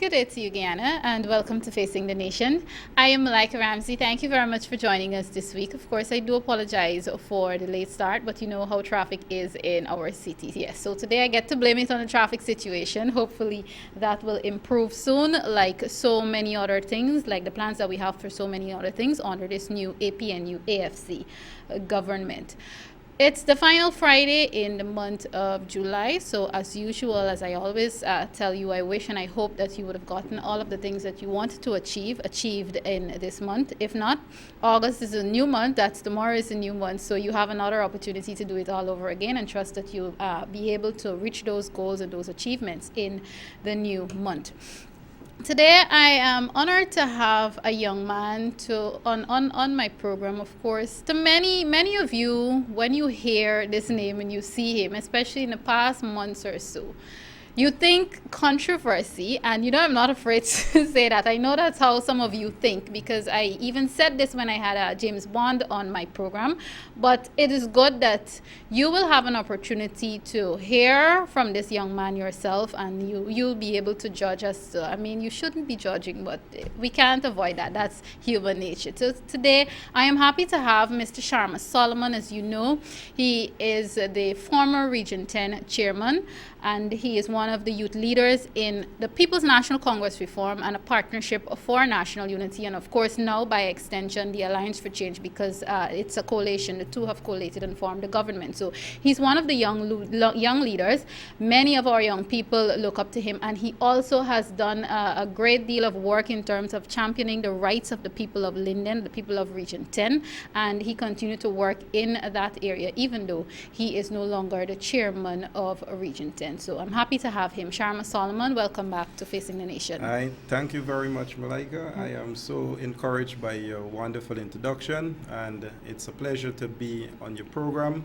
Good day to you, Guyana, and welcome to Facing the Nation. I am Malika Ramsey. Thank you very much for joining us this week. Of course, I do apologize for the late start, but you know how traffic is in our city. Yes, so today I get to blame it on the traffic situation. Hopefully, that will improve soon, like so many other things, like the plans that we have for so many other things under this new APNU AFC government. It's the final Friday in the month of July. So, as usual, as I always tell you, I wish and I hope that you would have gotten all of the things that you wanted to achieved in this month. If not, August is a new month. That's tomorrow is a new month. So, you have another opportunity to do it all over again and trust that you'll be able to reach those goals and those achievements in the new month. Today, I am honored to have a young man on my program, of course. To many of you, when you hear this name and you see him, especially in the past months or so, you think controversy, and you know I'm not afraid to say that. I know that's how some of you think, because I even said this when I had James Bond on my program. But it is good that you will have an opportunity to hear from this young man yourself, and you'll be able to judge us. I mean, you shouldn't be judging, but we can't avoid that. That's human nature. So today, I am happy to have Mr. Sharma Solomon. As you know, he is the former Region 10 chairman, and he is one of the youth leaders in the People's National Congress Reform and a Partnership for National Unity, and of course now by extension the Alliance for Change, because it's a coalition. The two have collated and formed a government. So he's one of the young leaders. Many of our young people look up to him, and he also has done a great deal of work in terms of championing the rights of the people of Linden, the people of Region 10, and he continued to work in that area even though he is no longer the chairman of Region 10. So I'm happy to have him. Sharma Solomon, welcome back to Facing the Nation. I thank you very much, Malika. I am so encouraged by your wonderful introduction, and it's a pleasure to be on your program.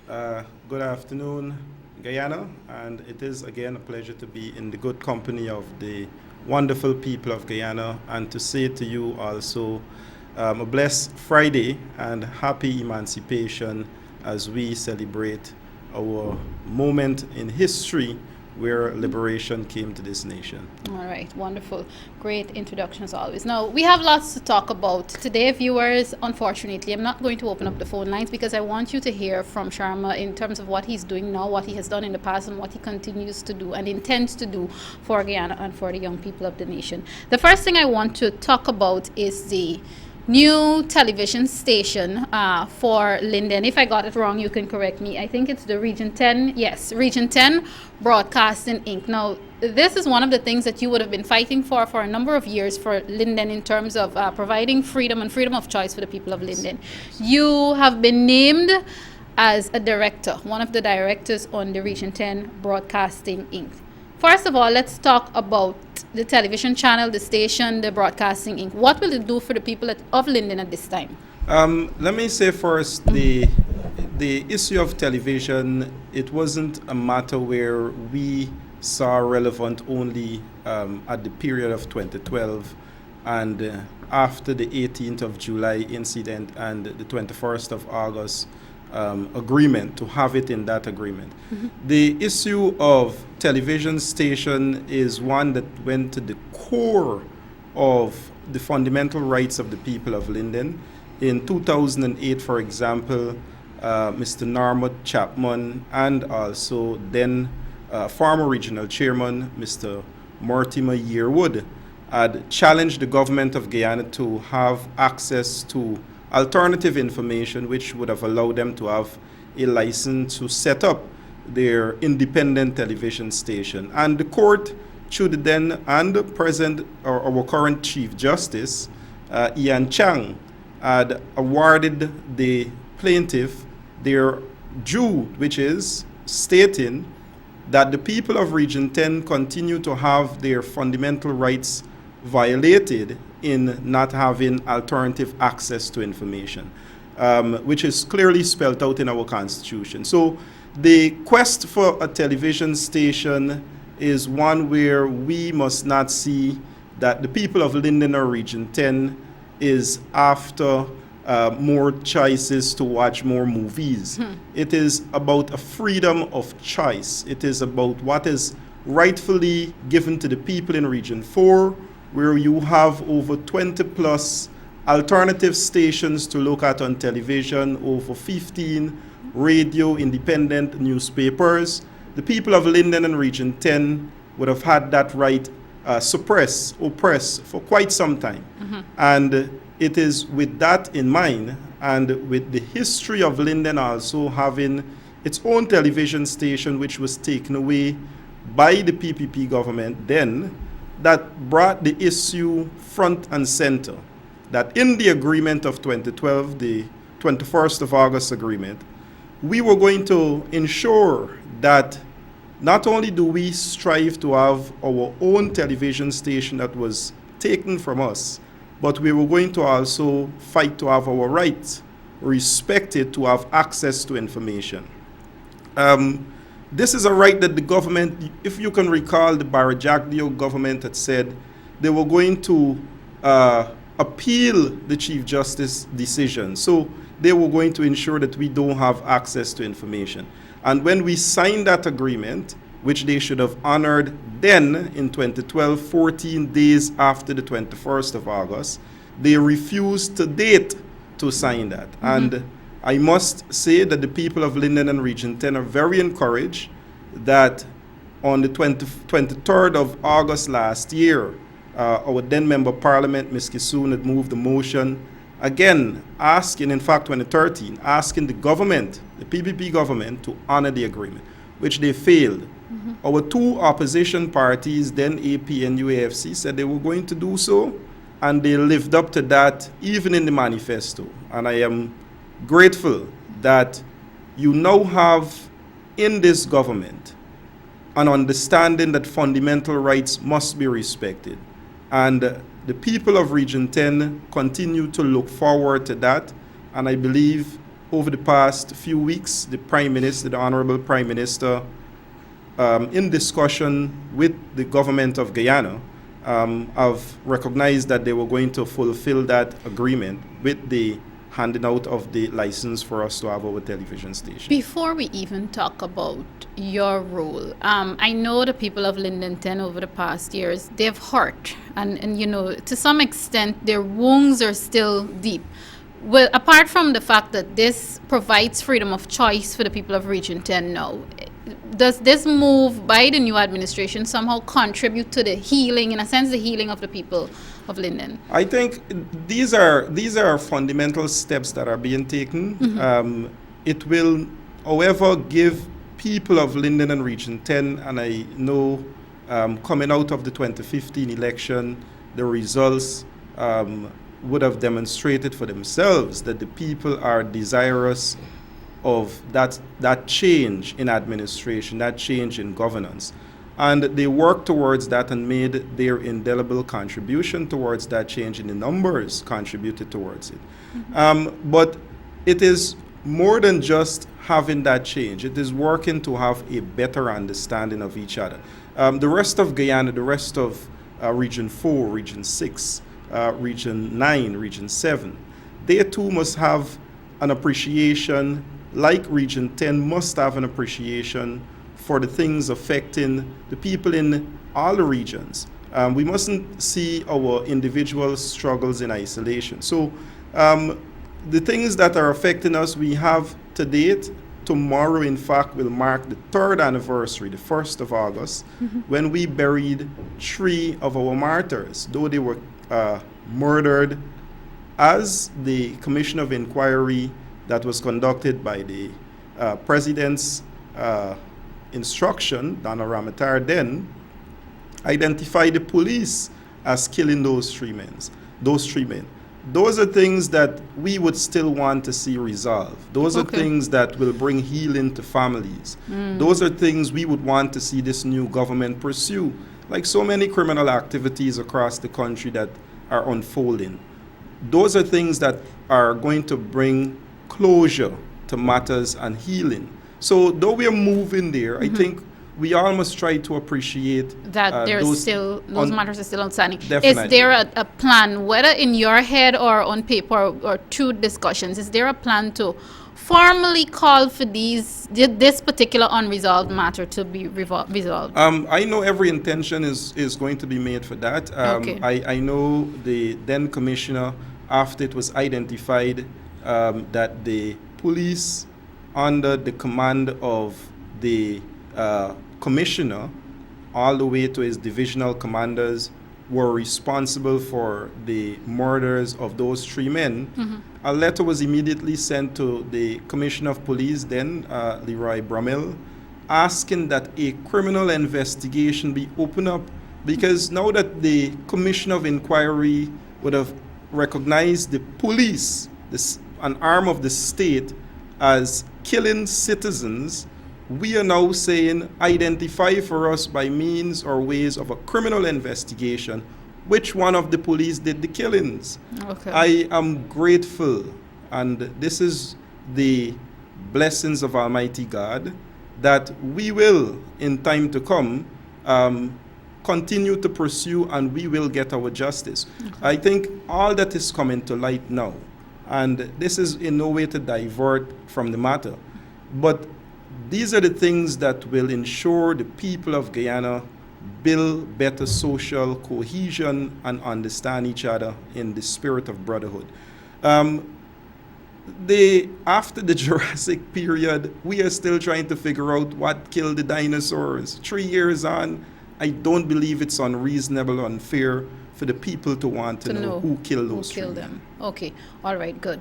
Good afternoon, Guyana, and it is again a pleasure to be in the good company of the wonderful people of Guyana, and to say to you also a blessed Friday and happy emancipation as we celebrate our moment in history where liberation came to this nation. All right, wonderful. Great introduction as always. Now, we have lots to talk about today, viewers. Unfortunately, I'm not going to open up the phone lines because I want you to hear from Sharma in terms of what he's doing now, what he has done in the past, and what he continues to do and intends to do for Guyana and for the young people of the nation. The first thing I want to talk about is the new television station for Linden. If I got it wrong, you can correct me. I think it's the Region 10. Yes, Region 10 Broadcasting Inc. Now, this is one of the things that you would have been fighting for a number of years for Linden in terms of providing freedom and freedom of choice for the people of Linden. You have been named as a director, one of the directors on the Region 10 Broadcasting Inc. First of all, let's talk about the television channel, the station, the Broadcasting Inc. What will it do for the people of Linden at this time? Let me say first, the issue of television, it wasn't a matter where we saw relevant only at the period of 2012 and after the 18th of July incident and the 21st of August agreement, to have it in that agreement. Mm-hmm. The issue of television station is one that went to the core of the fundamental rights of the people of Linden. In 2008, for example, Mr. Narmut Chapman and also then former regional chairman, Mr. Mortimer Yearwood, had challenged the government of Guyana to have access to alternative information which would have allowed them to have a license to set up their independent television station. And the court, through the then and present, or our current Chief Justice, Ian Chang, had awarded the plaintiff their due, which is stating that the people of Region 10 continue to have their fundamental rights violated in not having alternative access to information, which is clearly spelled out in our Constitution. So the quest for a television station is one where we must not see that the people of Linden or Region 10 is after more choices to watch more movies. It is about a freedom of choice. It is about what is rightfully given to the people in Region 4, where you have over 20 plus alternative stations to look at on television, over 15 radio independent newspapers. The people of Linden and Region 10 would have had that right oppressed for quite some time. And it is with that in mind, and with the history of Linden also having its own television station, which was taken away by the PPP government then, that brought the issue front and center. That in the agreement of 2012, the 21st of August agreement, we were going to ensure that not only do we strive to have our own television station that was taken from us, but we were going to also fight to have our rights respected, to have access to information. This is a right that the government, if you can recall, the Barajagdio government had said they were going to appeal the Chief Justice decision. So they were going to ensure that we don't have access to information. And when we signed that agreement, which they should have honored then in 2012, 14 days after the 21st of August, they refused to date to sign that. And I must say that the people of Linden and Region 10 are very encouraged that on the 23rd of August last year, our then Member of Parliament, Ms. Kisoon, had moved a motion again asking, in fact 2013, asking the government, the PPP government, to honor the agreement, which they failed. Our two opposition parties, then AP and UAFC, said they were going to do so, and they lived up to that even in the manifesto. And I am grateful that you now have in this government an understanding that fundamental rights must be respected. And the people of Region 10 continue to look forward to that. And I believe over the past few weeks, the Prime Minister, the Honorable Prime Minister, in discussion with the government of Guyana, have recognized that they were going to fulfill that agreement with the handing out of the license for us to have our television station. Before we even talk about your role, I know the people of Linden 10 over the past years, they've hurt. And you know, to some extent, their wounds are still deep. Well, apart from the fact that this provides freedom of choice for the people of Region 10 now, does this move by the new administration somehow contribute to the healing, in a sense, the healing of the people of Linden? I think these are fundamental steps that are being taken. It will, however, give people of Linden and Region 10, and I know coming out of the 2015 election, the results would have demonstrated for themselves that the people are desirous of that change in administration, that change in governance. And they worked towards that and made their indelible contribution towards that change, in the numbers contributed towards it. But it is more than just having that change. It is working to have a better understanding of each other. The rest of Guyana, the rest of Region 4, Region 6, Region 9, Region 7, they too must have an appreciation, like Region 10 must have an appreciation for the things affecting the people in all the regions. We mustn't see our individual struggles in isolation. So the things that are affecting us, we have to date. Tomorrow, in fact, will mark the 3rd anniversary, the 1st of August, when we buried 3 of our martyrs, though they were murdered as the Commission of Inquiry that was conducted by the President's instruction, Donna Ramatar then, identified the police as killing those 3 men. Those are things that we would still want to see resolved. Those are things that will bring healing to families. Those are things we would want to see this new government pursue, like so many criminal activities across the country that are unfolding. Those are things that are going to bring closure to matters and healing. So though we are moving there, I think we all must try to appreciate that those matters are still outstanding. Definitely. Is there a plan, whether in your head or on paper or through discussions, is there a plan to formally call for this particular unresolved matter to be resolved? I know every intention is going to be made for that. Okay. I know the then commissioner, after it was identified that the police under the command of the commissioner all the way to his divisional commanders were responsible for the murders of those three men. A letter was immediately sent to the commissioner of police then, Leroy Brummel, asking that a criminal investigation be opened up, because now that the commission of inquiry would have recognized the police, an arm of the state, as killing citizens, we are now saying identify for us by means or ways of a criminal investigation which one of the police did the killings. Okay. I am grateful, and this is the blessings of Almighty God, that we will, in time to come, continue to pursue, and we will get our justice. I think all that is coming to light now, and this is in no way to divert from the matter, but these are the things that will ensure the people of Guyana build better social cohesion and understand each other in the spirit of brotherhood. After the Jurassic period, we are still trying to figure out what killed the dinosaurs. 3 years on, I don't believe it's unreasonable or unfair for the people to want to know who killed those three. Them. Okay, all right, good.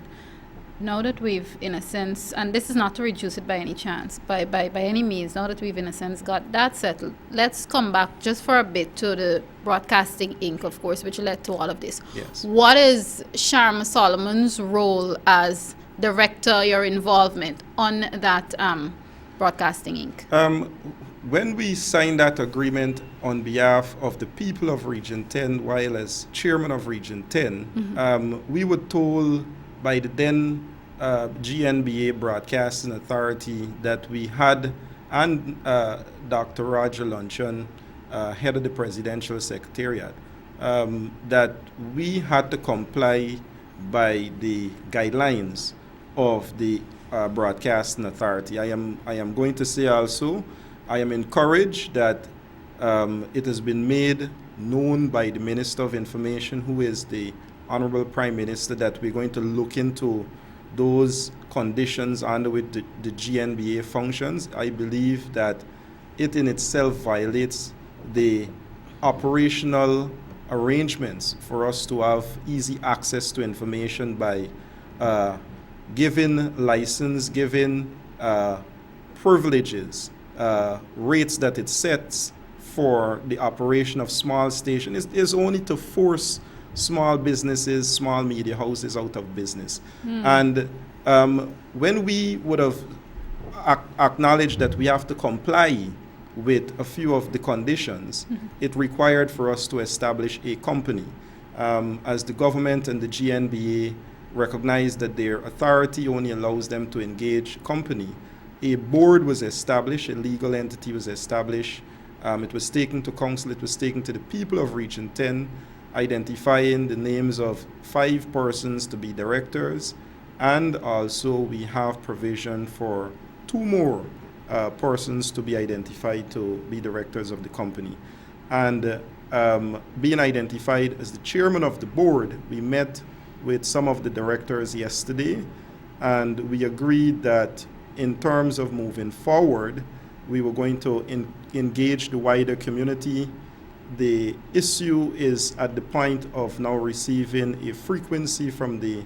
Now that we've, in a sense, and this is not to reduce it by any chance, by any means, now that we've, in a sense, got that settled, let's come back just for a bit to the Broadcasting Inc., of course, which led to all of this. Yes. What is Sharma Solomon's role as director, your involvement on that Broadcasting Inc.? When we signed that agreement on behalf of the people of Region 10, while as chairman of Region 10, we were told by the then GNBA Broadcasting Authority that we had, and Dr. Roger Luncheon, head of the Presidential Secretariat, that we had to comply by the guidelines of the Broadcasting Authority. I am going to say also, I am encouraged that it has been made known by the Minister of Information, who is the Honorable Prime Minister, that we're going to look into those conditions under which the GNBA functions. I believe that it in itself violates the operational arrangements for us to have easy access to information by giving license, giving privileges, rates that it sets for the operation of small stations is only to force small businesses, small media houses out of business. And when we would have acknowledged that we have to comply with a few of the conditions, it required for us to establish a company. As the government and the GNBA recognized that their authority only allows them to engage company, a board was established, a legal entity was established. It was taken to council, it was taken to the people of Region 10, identifying the names of 5 persons to be directors, and also we have provision for 2 more persons to be identified to be directors of the company. And being identified as the chairman of the board, we met with some of the directors yesterday, and we agreed that in terms of moving forward, we were going to engage the wider community. The issue is at the point of now receiving a frequency from the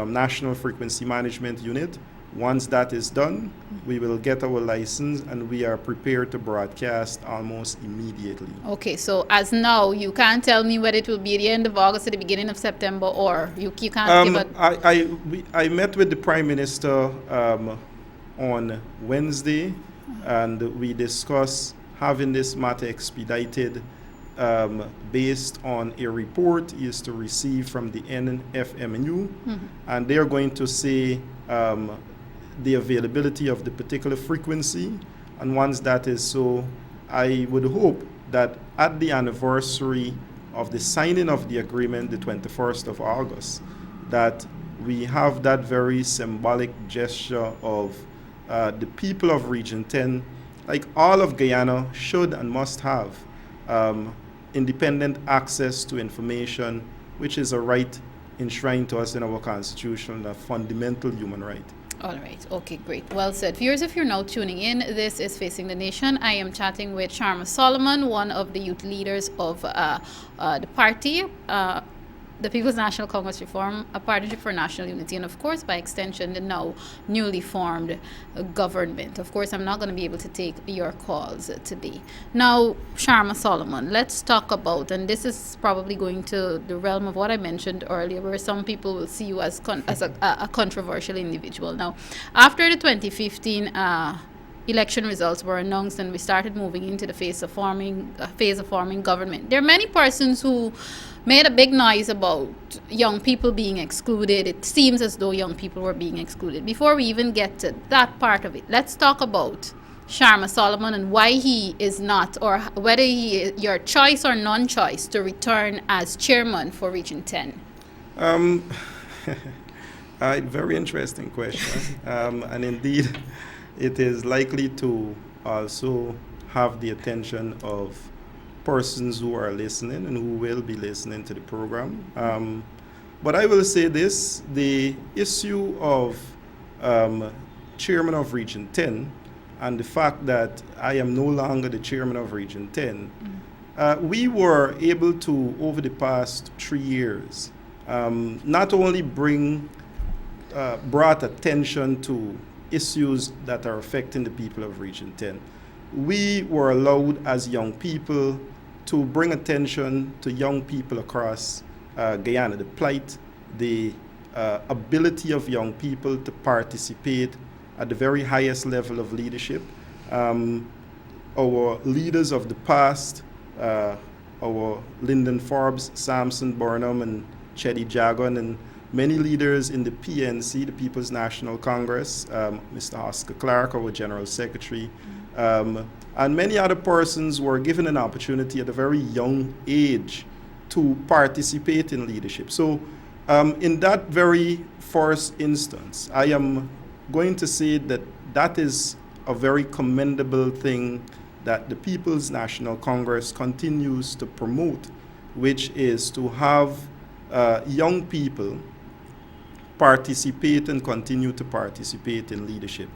National Frequency Management Unit. Once that is done, we will get our license, and we are prepared to broadcast almost immediately. Okay, so as now, you can't tell me whether it will be the end of August or the beginning of September, or you can't give a... I met with the Prime Minister on Wednesday, and we discussed having this matter expedited based on a report he is to receive from the NFMU, and they are going to say the availability of the particular frequency. And once that is so, I would hope that at the anniversary of the signing of the agreement, the 21st of August, that we have that very symbolic gesture of the people of Region 10, like all of Guyana, should and must have independent access to information, which is a right enshrined to us in our Constitution, a fundamental human right. All right. Okay, great. Well said. Viewers, if you're now tuning in, this is Facing the Nation. I am chatting with Sharma Solomon, one of the youth leaders of the party, the People's National Congress Reform, a Partnership for National Unity, and of course, by extension, the now newly formed government. Of course, I'm not going to be able to take your calls today. Now, Sharma Solomon, let's talk about, and this is probably going to the realm of what I mentioned earlier, where some people will see you as a controversial individual. Now, after the 2015 election results were announced and we started moving into the phase of forming government, there are many persons who made a big noise about young people being excluded. It seems as though young people were being excluded. Before we even get to that part of it, let's talk about Sharma Solomon and why he is not, or whether he is your choice or non-choice to return as chairman for Region 10. Very interesting question. And indeed, it is likely to also have the attention of persons who are listening and who will be listening to the program. But I will say this, the issue of chairman of Region 10 and the fact that I am no longer the chairman of Region 10, we were able to, over the past 3 years, not only brought attention to issues that are affecting the people of Region 10. We were allowed as young people to bring attention to young people across Guyana, the plight, the ability of young people to participate at the very highest level of leadership. Our leaders of the past, our Lyndon Forbes, Samson Burnham, and Chedi Jagan, and many leaders in the PNC, the People's National Congress, Mr. Oscar Clark, our General Secretary, and many other persons were given an opportunity at a very young age to participate in leadership. So in that very first instance, I am going to say that that is a very commendable thing that the People's National Congress continues to promote, which is to have young people participate and continue to participate in leadership.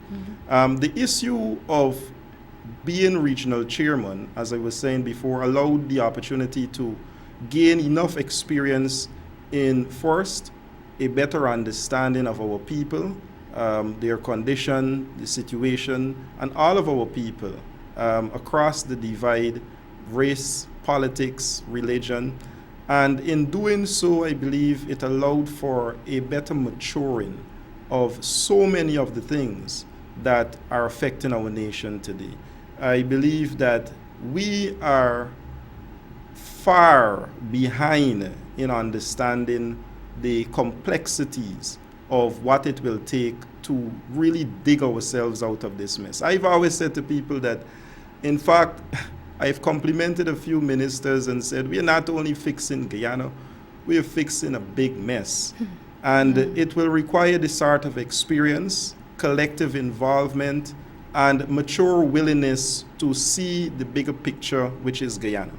The issue of being regional chairman, as I was saying before, allowed the opportunity to gain enough experience in, first, a better understanding of our people, their condition, the situation, and all of our people across the divide, race, politics, religion. And in doing so, I believe it allowed for a better maturing of so many of the things that are affecting our nation today. I believe that we are far behind in understanding the complexities of what it will take to really dig ourselves out of this mess. I've always said to people that, in fact, I've complimented a few ministers and said, we're not only fixing Guyana, we're fixing a big mess. And it will require the sort of experience, collective involvement, and mature willingness to see the bigger picture, which is Guyana.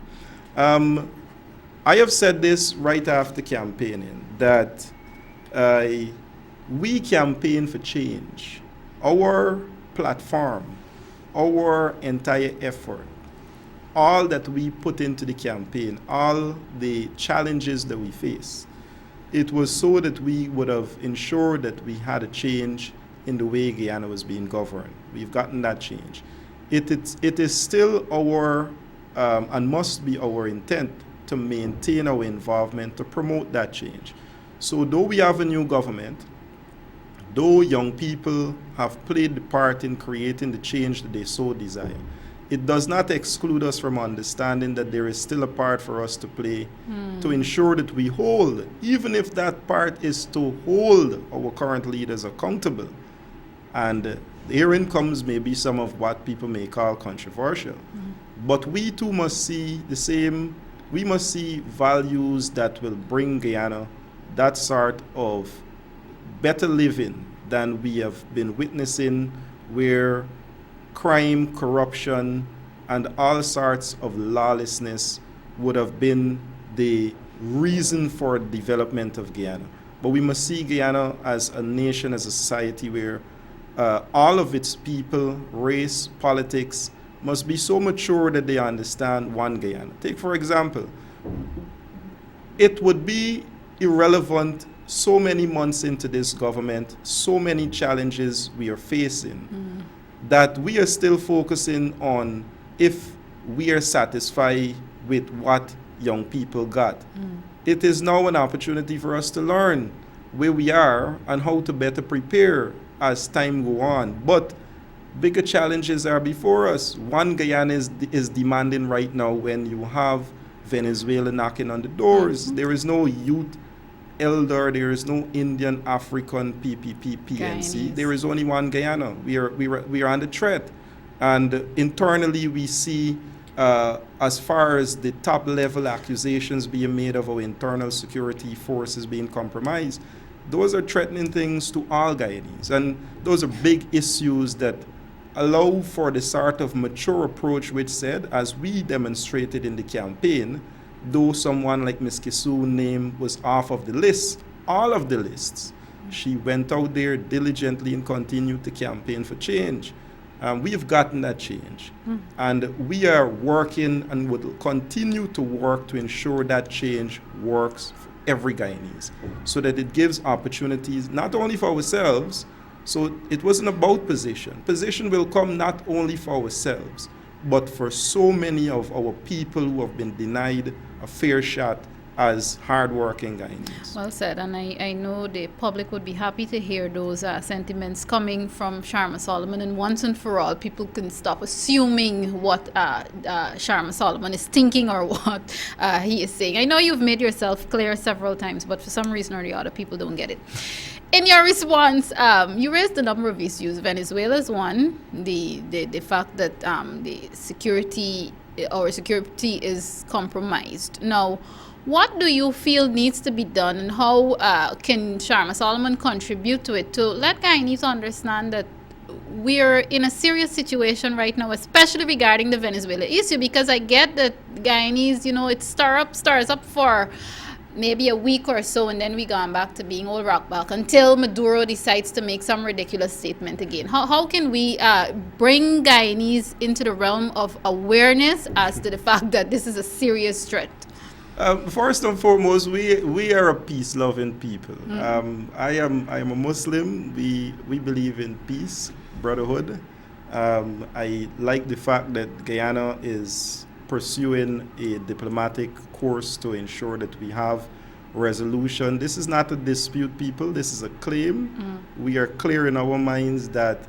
I have said this right after campaigning, that we campaign for change. Our platform, our entire effort, all that we put into the campaign, all the challenges that we face, it was so that we would have ensured that we had a change in the way Guyana was being governed. We've gotten that change. It is still our, and must be our intent to maintain our involvement to promote that change. So though we have a new government, though young people have played the part in creating the change that they so desire, it does not exclude us from understanding that there is still a part for us to play to ensure that we hold, even if that part is to hold our current leaders accountable. And herein comes maybe some of what people may call controversial. But we too must see the same, we must see values that will bring Guyana that sort of better living than we have been witnessing, where crime, corruption, and all sorts of lawlessness would have been the reason for development of Guyana. But we must see Guyana as a nation, as a society where all of its people, race, politics, must be so mature that they understand one Guyana. Take, for example, it would be irrelevant so many months into this government, so many challenges we are facing, that we are still focusing on if we are satisfied with what young people got. It is now an opportunity for us to learn where we are and how to better prepare as time go on. But bigger challenges are before us. One Guyana is demanding right now when you have Venezuela knocking on the doors. There is no youth elder, there is no Indian, African, PPP, PNC. Guyanese. There is only one Guyana. We are under threat. And internally we see as far as the top level accusations being made of our internal security forces being compromised, those are threatening things to all Guyanese. And those are big issues that allow for the sort of mature approach which said, as we demonstrated in the campaign, though someone like Ms. Kisu's name was off of the list, all of the lists, she went out there diligently and continued to campaign for change. We have gotten that change. And we are working and would continue to work to ensure that change works for every Guyanese, so that it gives opportunities not only for ourselves. So it wasn't about position. Position will come not only for ourselves, but for so many of our people who have been denied a fair shot as hardworking Guyanese. Well said, and I know the public would be happy to hear those sentiments coming from Sharma Solomon, and once and for all, people can stop assuming what Sharma Solomon is thinking or what he is saying. I know you've made yourself clear several times, but for some reason or the other, people don't get it. In your response, you raised a number of issues. Venezuela's one, the fact that the security is compromised. Now, what do you feel needs to be done, and how can Sharma Solomon contribute to it to let Guyanese understand that we're in a serious situation right now, especially regarding the Venezuela issue? Because I get that Guyanese, it stirs up for maybe a week or so, and then we gone back to being old rock back until Maduro decides to make some ridiculous statement again. How can we bring Guyanese into the realm of awareness as to the fact that this is a serious threat? First and foremost, we are a peace-loving people. I am a Muslim. We believe in peace, brotherhood. I like the fact that Guyana is pursuing a diplomatic course to ensure that we have resolution. This is not a dispute, people. This is a claim. We are clear in our minds that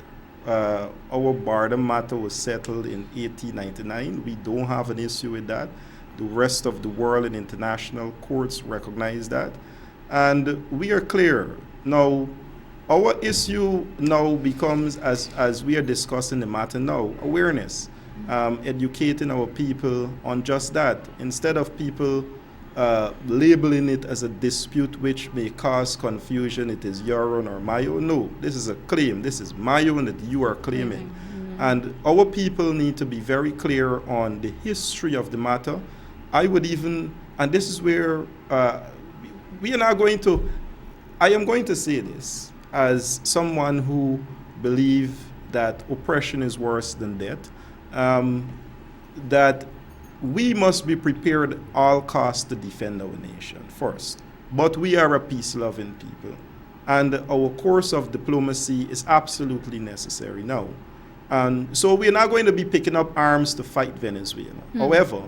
our border matter was settled in 1899. We don't have an issue with that. The rest of the world and international courts recognize that. And we are clear. Now, our issue now becomes, as we are discussing the matter now, awareness. Educating our people on just that. Instead of people labeling it as a dispute which may cause confusion, it is your own or my own. No, this is a claim. This is my own that you are claiming. And our people need to be very clear on the history of the matter. I would even, and this is where we are not going to, I am going to say this as someone who believes that oppression is worse than death, that we must be prepared at all costs to defend our nation first. But we are a peace-loving people, and our course of diplomacy is absolutely necessary now. And so we're not going to be picking up arms to fight Venezuela. However,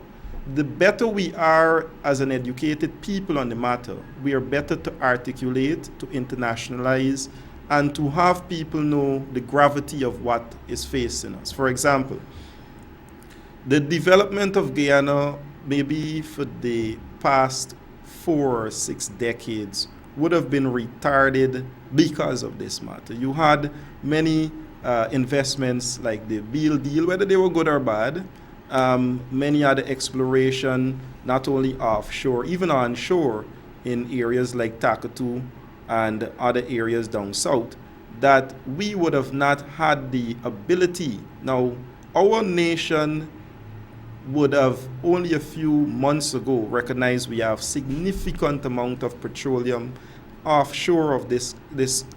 the better we are as an educated people on the matter, we are better to articulate, to internationalize, and to have people know the gravity of what is facing us. For example, the development of Guyana, maybe for the past 4 or 6 decades, would have been retarded because of this matter. You had many investments like the Beale deal, whether they were good or bad, many other exploration, not only offshore, even onshore, in areas like Takatu, and other areas down south, that we would have not had the ability. Now, our nation would have only a few months ago recognized we have significant amount of petroleum offshore of this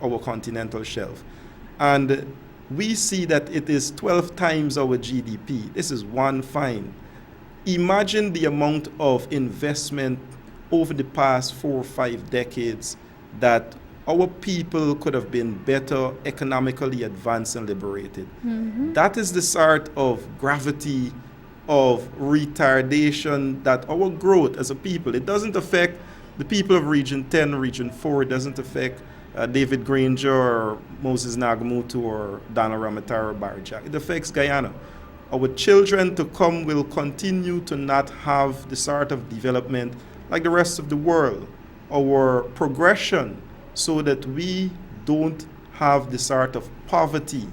our continental shelf. And we see that it is 12 times our GDP. This is one find. Imagine the amount of investment over the past 4 or 5 decades that our people could have been better economically advanced and liberated. That is the sort of gravity of retardation that our growth as a people, it doesn't affect the people of Region 10, Region 4, it doesn't affect David Granger or Moses Nagamutu or Donald Ramatara or Barry Jack. It affects Guyana. Our children to come will continue to not have the sort of development like the rest of the world. Our progression so that we don't have the sort of poverty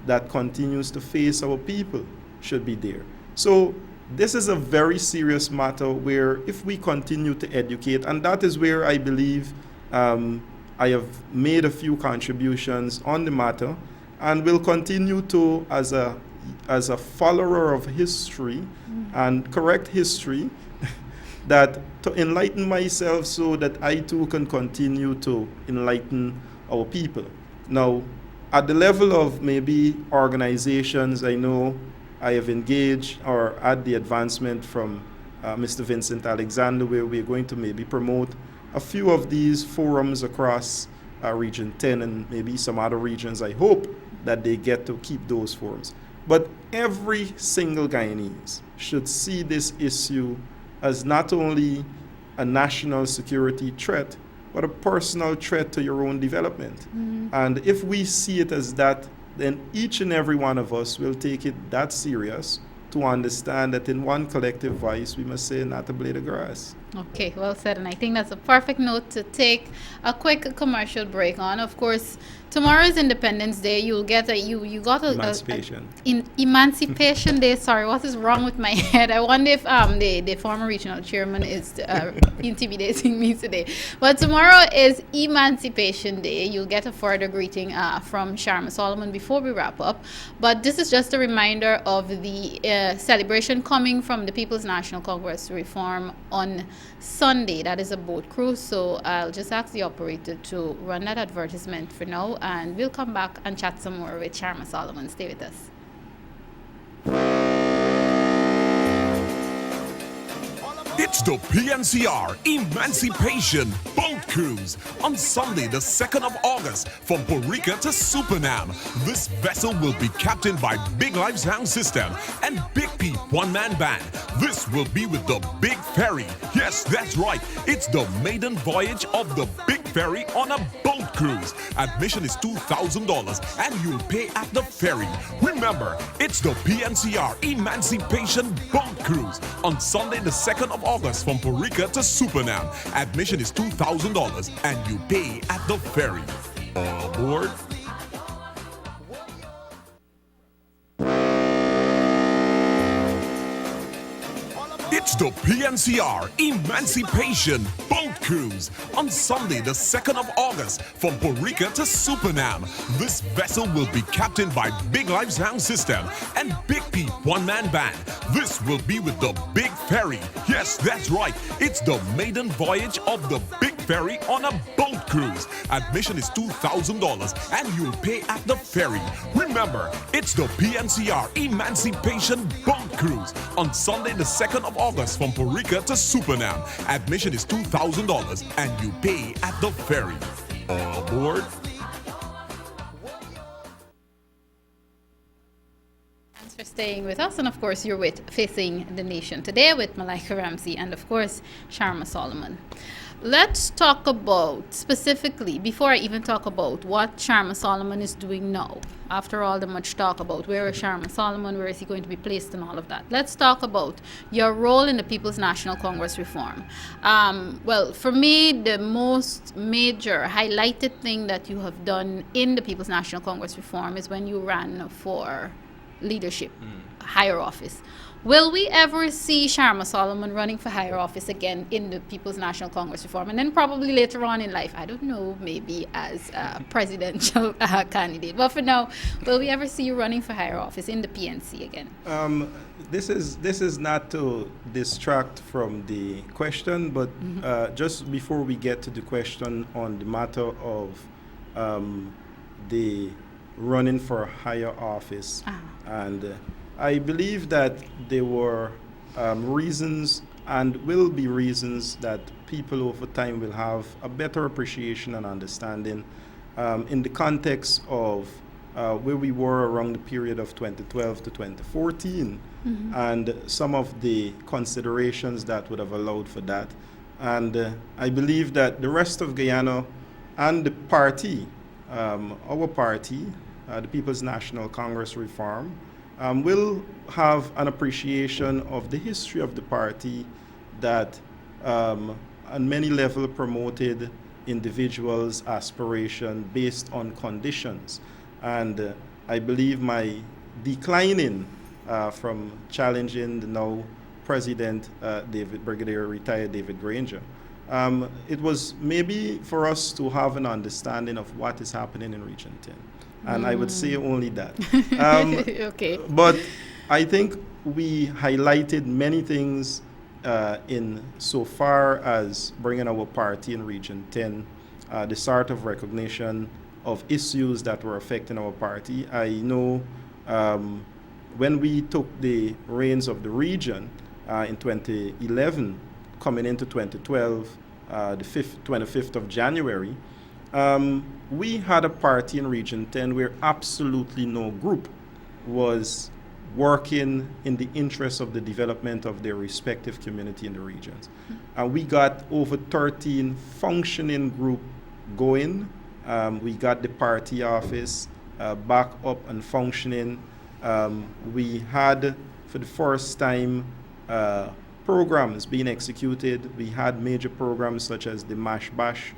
that continues to face our people should be there. So this is a very serious matter where if we continue to educate, and that is where I believe I have made a few contributions on the matter and will continue to, as a follower of history and correct history, that to enlighten myself so that I too can continue to enlighten our people. Now, at the level of maybe organizations, I know I have engaged or had the advancement from Mr. Vincent Alexander, where we're going to maybe promote a few of these forums across Region 10 and maybe some other regions. I hope that they get to keep those forums. But every single Guyanese should see this issue as not only a national security threat, but a personal threat to your own development. And if we see it as that, then each and every one of us will take it that serious to understand that in one collective voice, we must say, not a blade of grass. Okay, well said. And I think that's a perfect note to take a quick commercial break on. Of course, tomorrow is Independence Day. You'll get Emancipation. Emancipation Day. Sorry, what is wrong with my head? I wonder if the former regional chairman is intimidating me today. But tomorrow is Emancipation Day. You'll get a further greeting from Sharma Solomon before we wrap up. But this is just a reminder of the celebration coming from the People's National Congress Reform on Sunday. That is a boat cruise. So I'll just ask the operator to run that advertisement for now, and we'll come back and chat some more with Sharma Solomon. Stay with us. It's the PNCR Emancipation Boat Cruise on Sunday, the 2nd of August from Boricua to Supernam. This vessel will be captained by Big Life Sound System and Big P one-man band. This will be with the Big Ferry. Yes, that's right. It's the maiden voyage of the Big Ferry on a boat cruise. Admission is $2,000 and you'll pay at the ferry. Remember, it's the PNCR Emancipation Boat Cruise on Sunday, the 2nd of August from Boricua to Supernam. Admission is $2,000 and you pay at the ferry. Aboard? It's the PNCR Emancipation Boat Cruise on Sunday, the 2nd of August from Boricua to Supernam. This vessel will be captained by Big Life Sound System and Big P one-man band. This will be with the Big Ferry. Yes, that's right. It's the maiden voyage of the Big Ferry on a boat cruise. Admission is $2,000 and you'll pay at the ferry. Remember, it's the PNCR Emancipation Boat Cruise on Sunday, the 2nd of August from Boricua to Supernam. Admission is $2,000 and you pay at the ferry. Aboard? Thanks for staying with us. And of course, you're with Facing the Nation today with Malika, Ramsey, and of course, Sharma Solomon. Let's talk about specifically, before I even talk about what Sharma Solomon is doing now. After all the much talk about where is Sharma Solomon, where is he going to be placed and all of that. Let's talk about your role in the People's National Congress Reform. Well, for me, the most major highlighted thing that you have done in the People's National Congress Reform is when you ran for leadership, higher office. Will we ever see Sharma Solomon running for higher office again in the People's National Congress reform? And then probably later on in life, I don't know, maybe as a presidential candidate. But for now, will we ever see you running for higher office in the PNC again? This is not to distract from the question, but just before we get to the question on the matter of the running for higher office, and I believe that there were reasons and will be reasons that people over time will have a better appreciation and understanding in the context of where we were around the period of 2012 to 2014 and some of the considerations that would have allowed for that. And I believe that the rest of Guyana and the party, our party, the People's National Congress Reform, will have an appreciation of the history of the party that on many levels promoted individuals' aspiration based on conditions. And I believe my declining from challenging the now President Brigadier retired David Granger, it was maybe for us to have an understanding of what is happening in Region 10. And I would say only that. Okay. But I think we highlighted many things in so far as bringing our party in Region 10, the sort of recognition of issues that were affecting our party. I know when we took the reins of the region in 2011, coming into 2012, the 25th of January, we had a party in Region 10 where absolutely no group was working in the interest of the development of their respective community in the regions. And we got over 13 functioning group going. We got the party office back up and functioning. We had, for the first time, programs being executed. We had major programs such as the Mash Bash,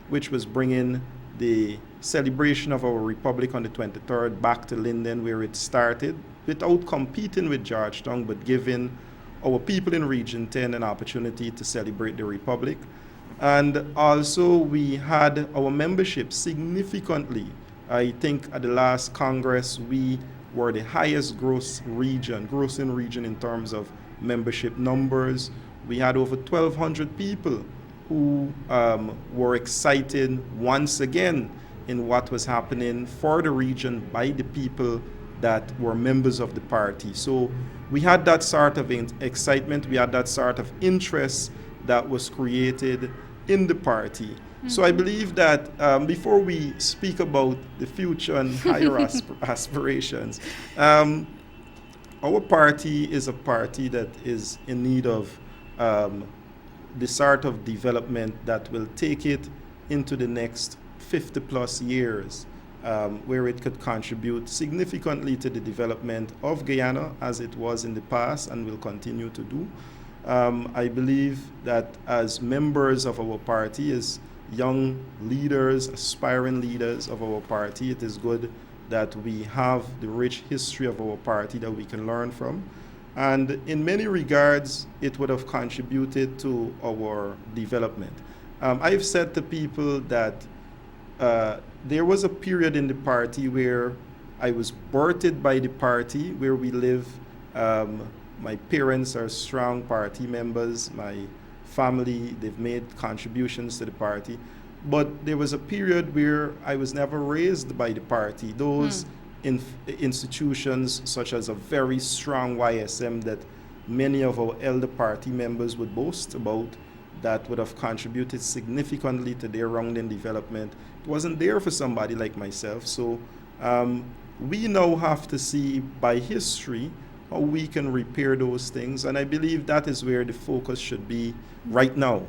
which was bringing the celebration of our republic on the 23rd back to Linden, where it started, without competing with Georgetown, but giving our people in Region 10 an opportunity to celebrate the republic. And also we had our membership significantly. I think at the last Congress, we were the highest grossing region in terms of membership numbers. We had over 1,200 people who were excited once again in what was happening for the region by the people that were members of the party. So we had that sort of excitement, we had that sort of interest that was created in the party. So I believe that before we speak about the future and higher aspirations, our party is a party that is in need of the sort of development that will take it into the next 50 plus years, where it could contribute significantly to the development of Guyana as it was in the past and will continue to do. I believe that as members of our party, as young leaders, aspiring leaders of our party, it is good that we have the rich history of our party that we can learn from. And in many regards, it would have contributed to our development. I've said to people that there was a period in the party where I was birthed by the party, where we live. My parents are strong party members. My family, they've made contributions to the party. But there was a period where I was never raised by the party. Those institutions, such as a very strong YSM that many of our elder party members would boast about, that would have contributed significantly to their rounding development, it wasn't there for somebody like myself. So we now have to see by history how we can repair those things, and I believe that is where the focus should be right now.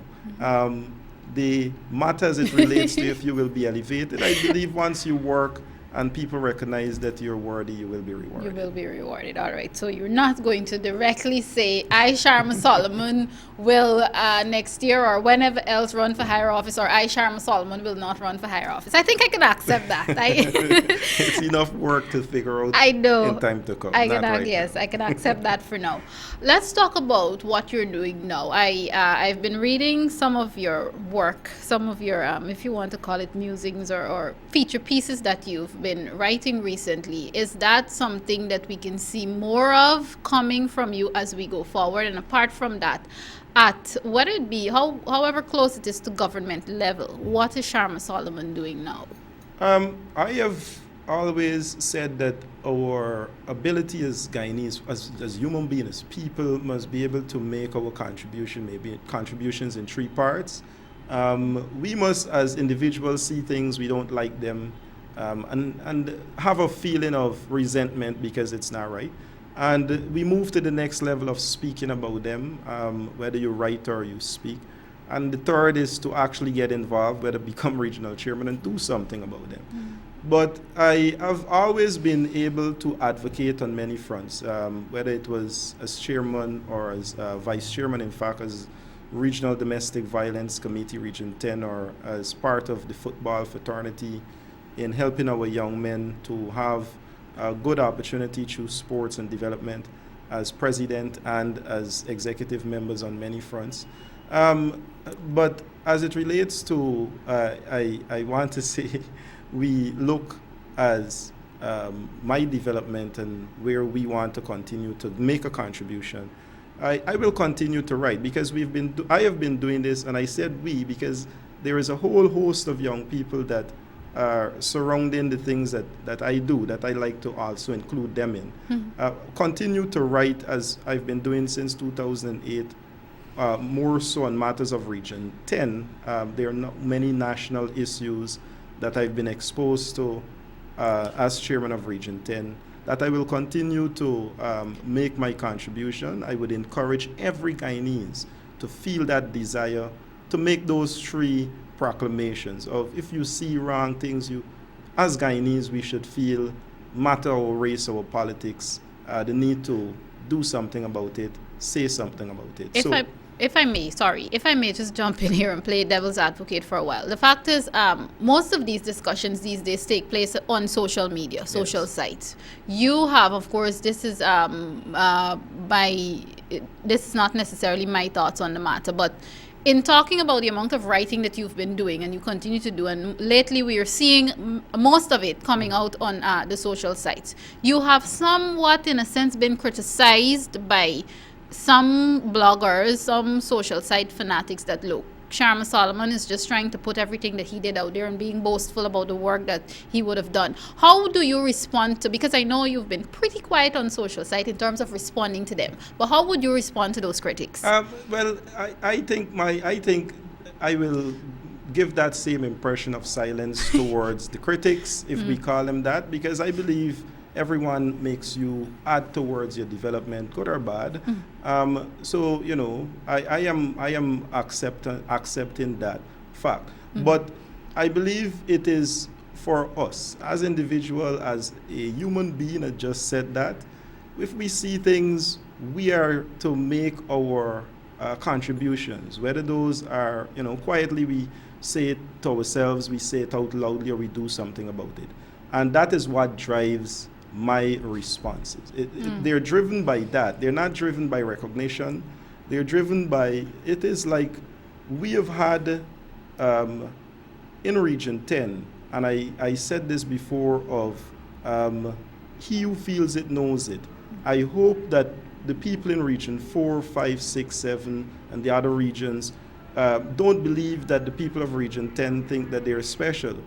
The matter as it relates to if you will be elevated, I believe once you work and people recognize that you're worthy, you will be rewarded. You will be rewarded. All right. So you're not going to directly say, I, Sharma Solomon, will next year or whenever else run for higher office, or I, Sharma Solomon, will not run for higher office. I think I can accept that. It's enough work to figure out I know. in time to come. I not can, right yes, now. I can accept that for now. Let's talk about what you're doing now. I've been reading some of your work, some of your, if you want to call it musings or feature pieces that you've been writing recently. Is that something that we can see more of coming from you as we go forward? And apart from that, at whether it be however close it is to government level, what is Sharma Solomon doing now? I have always said that our ability as Guyanese, as human beings, as people, must be able to make our contribution, maybe contributions in three parts. We must, as individuals, see things we don't like them, and have a feeling of resentment because it's not right. And we move to the next level of speaking about them, whether you write or you speak. And the third is to actually get involved, whether become regional chairman and do something about them. But I have always been able to advocate on many fronts, whether it was as chairman or as vice chairman, in fact, as Regional Domestic Violence Committee, Region 10, or as part of the football fraternity in helping our young men to have a good opportunity through sports and development, as president and as executive members on many fronts. But as it relates to, I want to say, we look as my development and where we want to continue to make a contribution. I will continue to write because I have been doing this, and I said we because there is a whole host of young people that are surrounding the things that I do, that I like to also include them in. Continue to write as I've been doing since 2008, more so on matters of Region 10. There are not many national issues that I've been exposed to as chairman of Region 10, that I will continue to make my contribution. I would encourage every Guyanese to feel that desire to make those three proclamations of if you see wrong things, as Guyanese, we should feel, matter our race, our politics, the need to do something about it, say something about it. If I may just jump in here and play devil's advocate for a while. The fact is, most of these discussions these days take place on social media, social sites. You have, of course, this is not necessarily my thoughts on the matter, but in talking about the amount of writing that you've been doing and you continue to do, and lately we are seeing most of it coming out on the social sites, you have somewhat, in a sense, been criticized by some bloggers, some social site fanatics that look, Sharma Solomon is just trying to put everything that he did out there and being boastful about the work that he would have done. How do you respond to, because I know you've been pretty quiet on social site in terms of responding to them, but how would you respond to those critics? Well, I think I will give that same impression of silence towards the critics, if we call them that, because I believe everyone makes you add towards your development, good or bad. So I am accepting that fact. But I believe it is for us as individual, as a human being. I just said that if we see things, we are to make our contributions. Whether those are quietly we say it to ourselves, we say it out loudly, or we do something about it, and that is what drives my responses. They're driven by that. They're not driven by recognition. They're driven by, it is like we have had in Region 10, and I said this before of he who feels it knows it. I hope that the people in Region 4, 5, 6, 7, and the other regions don't believe that the people of Region 10 think that they're special.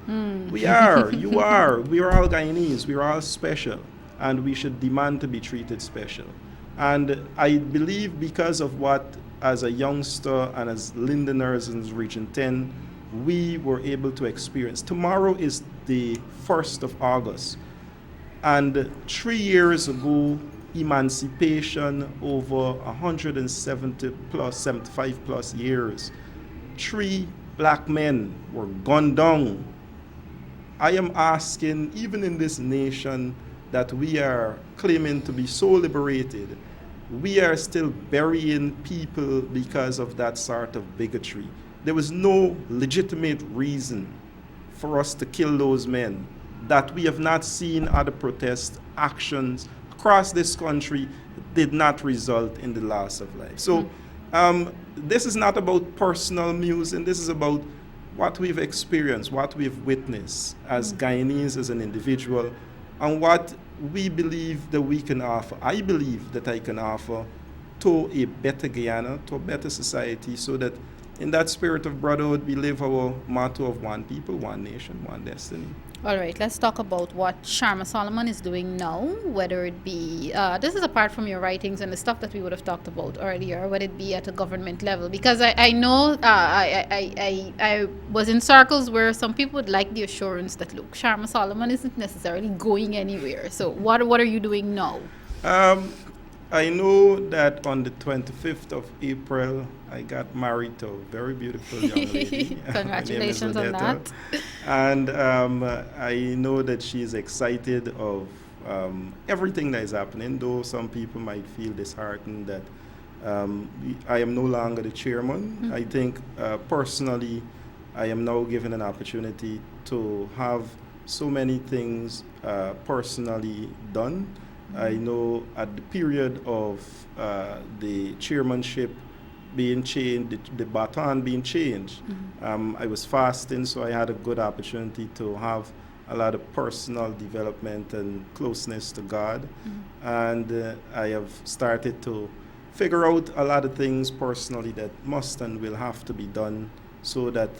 We are, you are, we are all Guyanese, we are all special, and we should demand to be treated special. And I believe because of what, as a youngster and as Londoners in Region 10, we were able to experience. Tomorrow is the 1st of August, and 3 years ago, emancipation over 170 plus, 75 plus years. 3 black men were gunned down I am asking, even in this nation that we are claiming to be so liberated, we are still burying people because of that sort of bigotry. There was no legitimate reason for us to kill those men that we have not seen other protest actions across this country did not result in the loss of life. So this is not about personal musing. This is about what we've experienced, what we've witnessed as Guyanese, as an individual, and what we believe that we can offer. I believe that I can offer to a better Guyana, to a better society, so that in that spirit of brotherhood, we live our motto of one people, one nation, one destiny. All right, let's talk about what Sharma Solomon is doing now, whether it be, this is apart from your writings and the stuff that we would have talked about earlier, whether it be at a government level, because I know I was in circles where some people would like the assurance that, look, Sharma Solomon isn't necessarily going anywhere. So what are you doing now? I know that on the 25th of April, I got married to a very beautiful young lady. Congratulations on that. And I know that she's excited of everything that is happening, though some people might feel disheartened that I am no longer the chairman. I think personally, I am now given an opportunity to have so many things personally done. I know at the period of the chairmanship being changed, the baton being changed, I was fasting, so I had a good opportunity to have a lot of personal development and closeness to God. And I have started to figure out a lot of things personally that must and will have to be done, so that,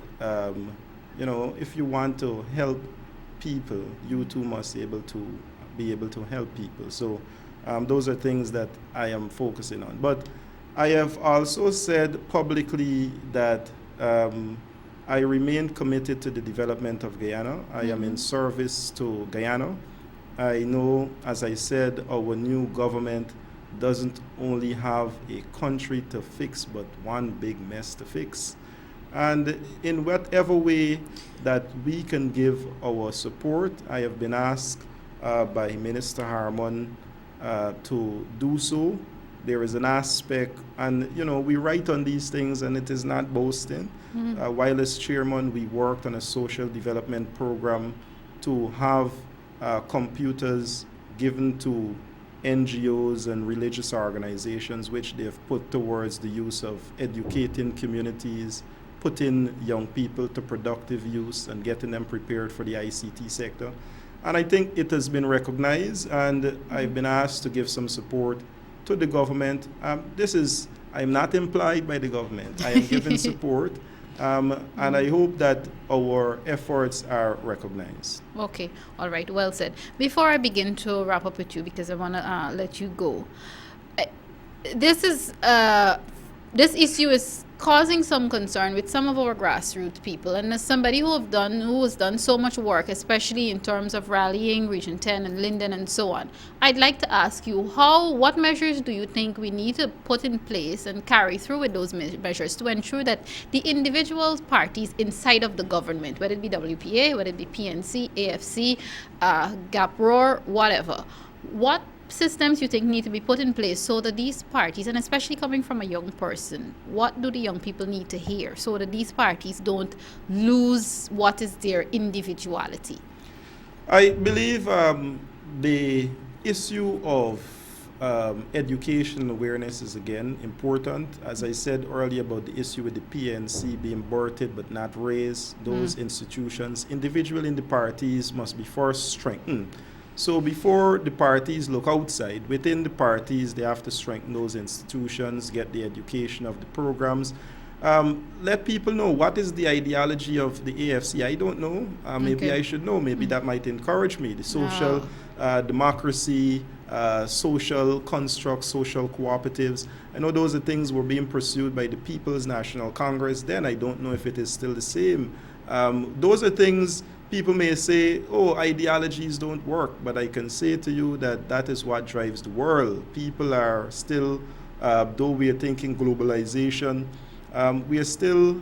if you want to help people, you too must be able to help people. So those are things that I am focusing on. But I have also said publicly that I remain committed to the development of Guyana. I am in service to Guyana. I know, as I said, our new government doesn't only have a country to fix, but one big mess to fix. And in whatever way that we can give our support, I have been asked by Minister Harmon to do so. There is an aspect, and we write on these things, and it is not boasting. While as chairman, we worked on a social development program to have computers given to NGOs and religious organizations, which they have put towards the use of educating communities, putting young people to productive use, and getting them prepared for the ICT sector. And I think it has been recognized, and I've been asked to give some support to the government. I'm not implied by the government. I am giving support, and I hope that our efforts are recognized. Okay, all right, well said. Before I begin to wrap up with you, because I want to let you go, this issue is causing some concern with some of our grassroots people, and as somebody who has done so much work, especially in terms of rallying Region 10 and Linden and so on, I'd like to ask you, what measures do you think we need to put in place and carry through with those measures to ensure that the individual parties inside of the government, whether it be WPA, whether it be PNC, AFC, GAPROAR, whatever, what systems you think need to be put in place so that these parties, and especially coming from a young person, what do the young people need to hear so that these parties don't lose what is their individuality? I believe the issue of education and awareness is again important. As I said earlier about the issue with the PNC being birthed but not raised, those institutions individually in the parties must be first strengthened. So before the parties look outside, within the parties, they have to strengthen those institutions, get the education of the programs. Let people know what is the ideology of the AFC. I don't know. Maybe I should know. Maybe that might encourage me. The social democracy, social constructs, social cooperatives. I know those are things were being pursued by the People's National Congress. Then I don't know if it is still the same. Those are things people may say, oh, ideologies don't work, but I can say to you that that is what drives the world. People are still, though we are thinking globalization, we are still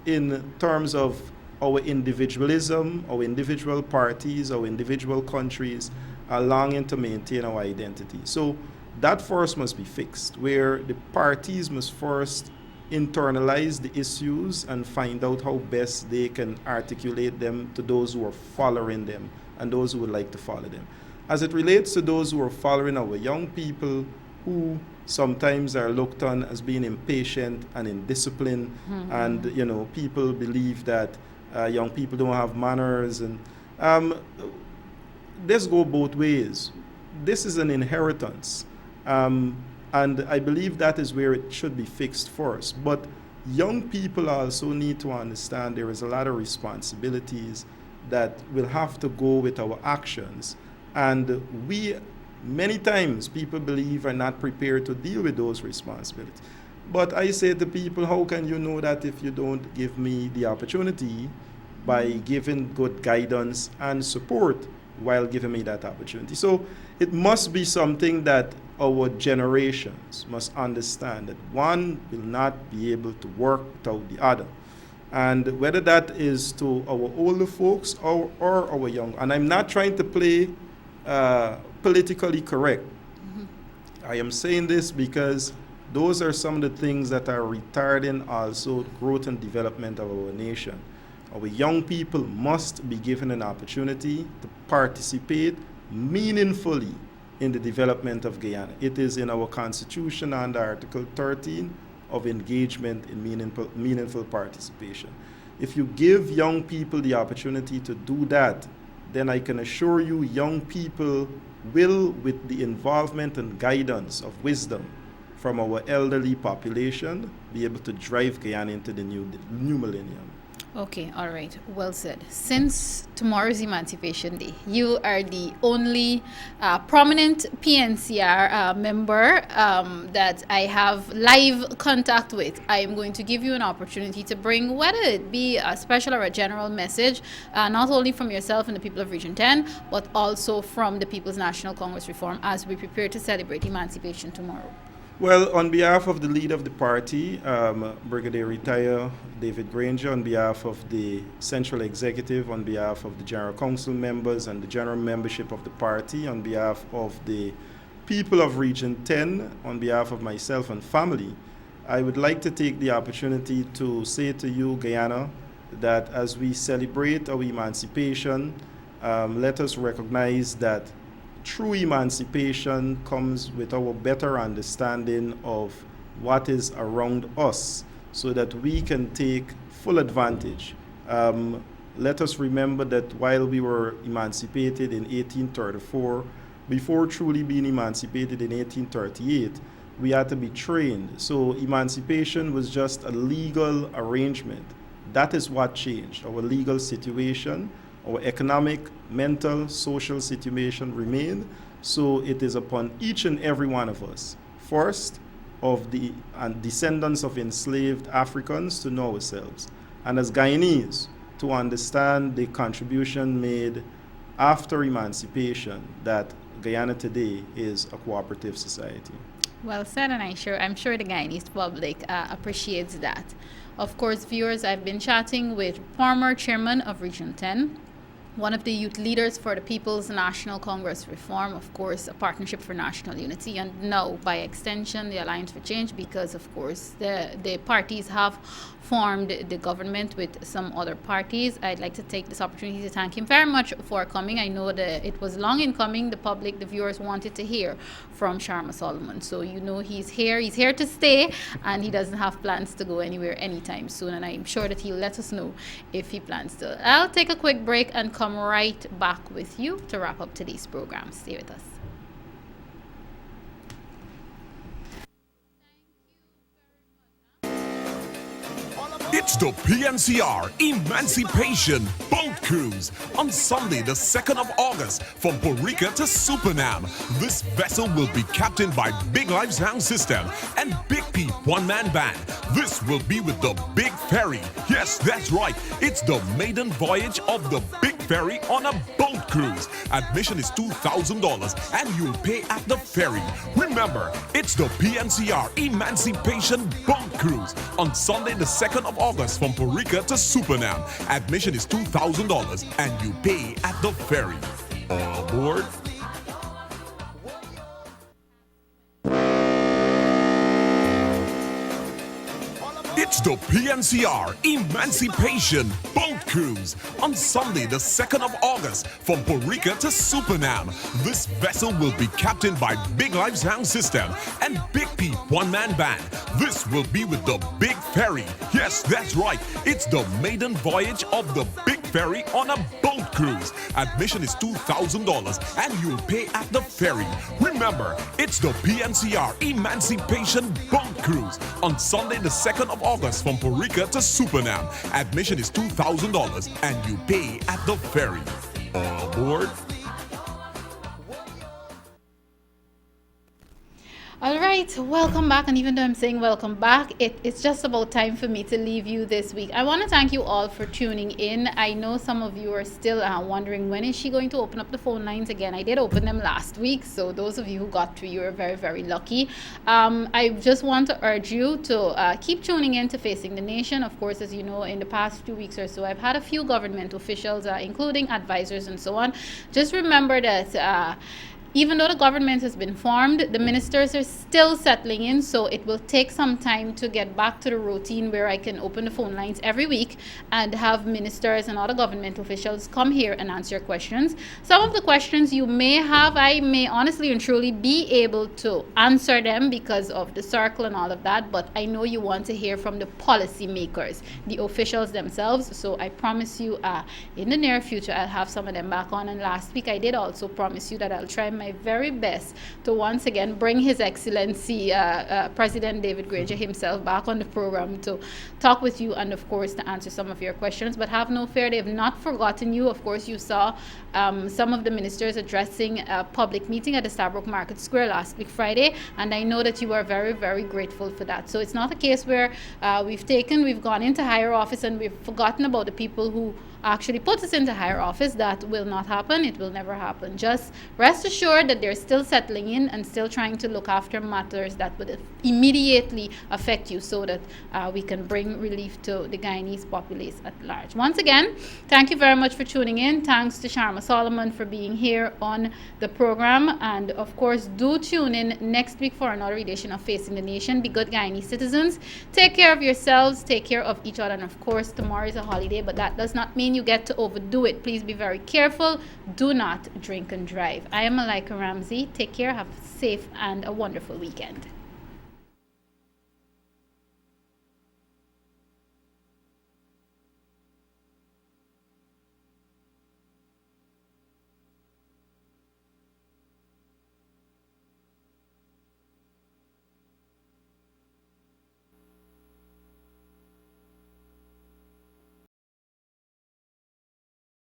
in terms of our individualism, our individual parties, our individual countries are longing to maintain our identity. So that first must be fixed, where the parties must first internalize the issues and find out how best they can articulate them to those who are following them and those who would like to follow them. As it relates to those who are following our young people who sometimes are looked on as being impatient and indisciplined, and people believe that young people don't have manners, and this go both ways. This is an inheritance, and I believe that is where it should be fixed first. But young people also need to understand there is a lot of responsibilities that will have to go with our actions, and we many times people believe are not prepared to deal with those responsibilities. But I say to people, how can you know that if you don't give me the opportunity by giving good guidance and support while giving me that opportunity? So it must be something that our generations must understand, that one will not be able to work without the other. And whether that is to our older folks or our young, and I'm not trying to play politically correct. I am saying this because those are some of the things that are retarding also growth and development of our nation. Our young people must be given an opportunity to participate meaningfully in the development of Guyana. It is in our constitution under Article 13 of engagement in meaningful participation. If you give young people the opportunity to do that, then I can assure you young people will, with the involvement and guidance of wisdom from our elderly population, be able to drive Guyana into the new millennium. Okay, all right. Well said. Since tomorrow's Emancipation Day, you are the only prominent PNCR member that I have live contact with. I am going to give you an opportunity to bring, whether it be a special or a general message, not only from yourself and the people of Region 10, but also from the People's National Congress Reform as we prepare to celebrate Emancipation tomorrow. Well, on behalf of the leader of the party, Brigadier Retire David Granger, on behalf of the Central Executive, on behalf of the General Council members and the general membership of the party, on behalf of the people of Region 10, on behalf of myself and family, I would like to take the opportunity to say to you, Guyana, that as we celebrate our emancipation, let us recognize that true emancipation comes with our better understanding of what is around us so that we can take full advantage. Let us remember that while we were emancipated in 1834, before truly being emancipated in 1838, we had to be trained. So emancipation was just a legal arrangement. That is what changed. Our legal situation, our economic, mental, social situation remain. So it is upon each and every one of us, first of the descendants of enslaved Africans, to know ourselves, and as Guyanese to understand the contribution made after emancipation, that Guyana today is a cooperative society. Well said, and I'm sure the Guyanese public appreciates that. Of course, viewers, I've been chatting with former chairman of Region 10, one of the youth leaders for the People's National Congress Reform, of course, a partnership for national unity, and now, by extension, the Alliance for Change, because, of course, the parties have formed the government with some other parties. I'd like to take this opportunity to thank him very much for coming. I know that it was long in coming. The public, the viewers wanted to hear from Sharma Solomon. So you know he's here to stay, and he doesn't have plans to go anywhere anytime soon, and I'm sure that he'll let us know if he plans to. I'll take a quick break and come right back with you to wrap up today's program. Stay with us. It's the PNCR Emancipation Boat Cruise on Sunday, the 2nd of August from Porrica to Supernam. This vessel will be captained by Big Live Sound System and Big P one-man band. This will be with the Big Ferry. Yes, that's right. It's the maiden voyage of the Big ferry on a boat cruise. Admission is $2,000 and you'll pay at the ferry. Remember, it's the PNCR Emancipation Boat Cruise on Sunday the 2nd of August from Puerto Rico to Supernam. Admission is $2,000 and you pay at the ferry. All aboard? It's the PNCR Emancipation Boat Cruise on Sunday the 2nd of August from Puerto Rico to Supernam. This vessel will be captained by Big Life Sound System and Big P one-man band. This will be with the Big Ferry. Yes, that's right. It's the maiden voyage of the Big Ferry on a boat cruise. Admission is $2,000 and you'll pay at the ferry. Remember, it's the PNCR Emancipation Boat Cruise on Sunday the 2nd of August from Puerto Rico to Supernam. Admission is $2,000 and you pay at the ferry. All aboard? All right, welcome back. And even though I'm saying welcome back, it's just about time for me to leave you this week. I want to thank you all for tuning in. I know some of you are still wondering, when is she going to open up the phone lines again? I did open them last week, so those of you who got through, you are very, very lucky. I just want to urge you to keep tuning in to Facing the Nation. Of course, as you know, in the past 2 weeks or so, I've had a few government officials, including advisors and so on. Just remember that even though the government has been formed, the ministers are still settling in, so it will take some time to get back to the routine where I can open the phone lines every week and have ministers and other government officials come here and answer your questions. Some of the questions you may have, I may honestly and truly be able to answer them because of the circle and all of that, but I know you want to hear from the policymakers, the officials themselves, so I promise you in the near future I'll have some of them back on. And last week I did also promise you that I'll try my very best to once again bring His Excellency President David Granger himself back on the program to talk with you and of course to answer some of your questions. But have no fear, they have not forgotten you. Of course, you saw some of the ministers addressing a public meeting at the Starbrook Market Square last week Friday, and I know that you are very, very grateful for that. So it's not a case where we've gone into higher office and we've forgotten about the people who actually put us into higher office. That will not happen. It will never happen. Just rest assured that they're still settling in and still trying to look after matters that would immediately affect you so that we can bring relief to the Guyanese populace at large. Once again, thank you very much for tuning in. Thanks to Sharma Solomon for being here on the program. And of course, do tune in next week for another edition of Facing the Nation. Be good Guyanese citizens. Take care of yourselves. Take care of each other. And of course, tomorrow is a holiday, but that does not mean you get to overdo it. Please be very careful. Do not drink and drive. I am Malika Ramsey. Take care. Have a safe and a wonderful weekend.